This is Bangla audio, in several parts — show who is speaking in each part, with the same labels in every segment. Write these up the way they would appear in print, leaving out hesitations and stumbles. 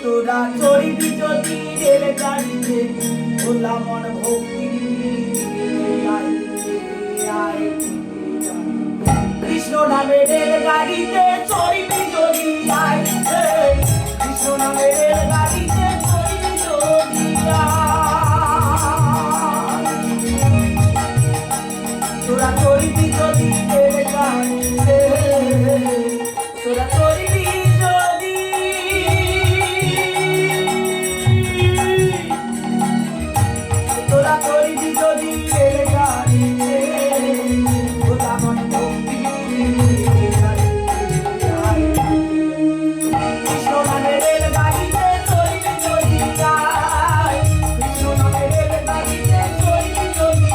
Speaker 1: তোরা চড়িবি যদি রেলগাড়িতে ভোলা মন ভক্তি কৃষ্ণ নামে রেলগাড়িতে চড়িবি যদি আয় কৃষ্ণ নামে রেলগাড়িতে চড়িবি যদি তোরা চড়িবি যদি রেলগাড়িতে তোরা চড়িবি যদি তোরা চড়িবি যদি রেলগাড়িতে ভোলা মন ভক্তি কৃষ্ণ নামে রেলগাড়িতে চড়িবি যদি আয় কৃষ্ণ নামে রেলগাড়িতে চড়িবি যদি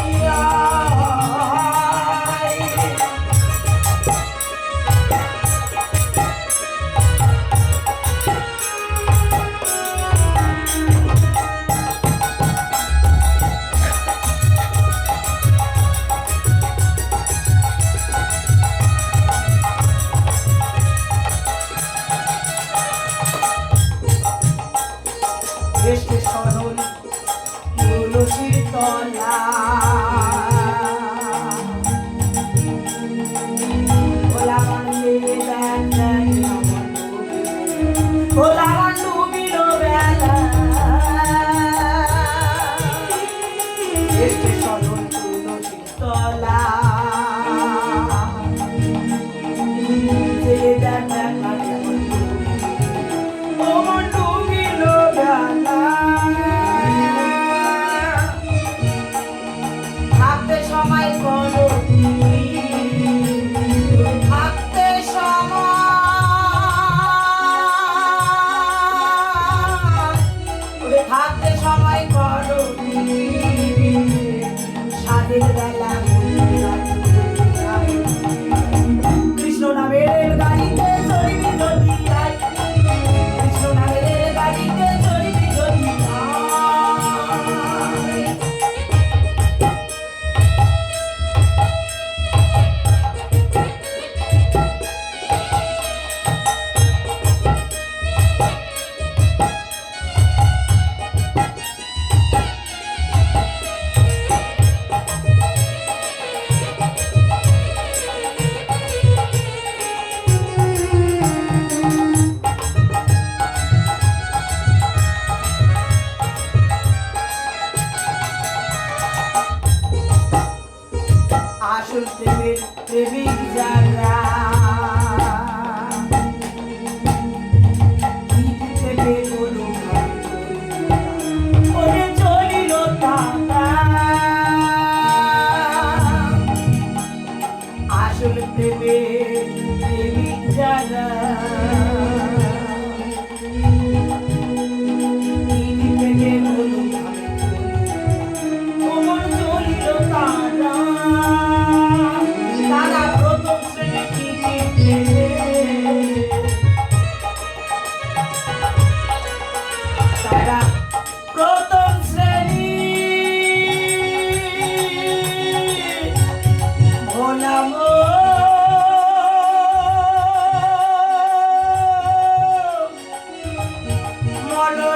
Speaker 1: দেশে সরল তুলসীর তলা ভোলা মন্ডে ভোলা মন্ডুবিল বেলা দেশে সরল তুলসীর তলা সময় করো থাকতে থাকতে সময় করো স্বাদের বেলা কৃষ্ণ নামের গাড়িতে চড়িবি যদি আয় কৃষ্ণ নামের গাড়িতে চড়িবি যদি আসল প্রেমের প্রেমিক যারা ওরে চলিল তারা আসল প্রেমের প্রেমিক যারা তারা প্রথম শ্রেণী ভোলা মন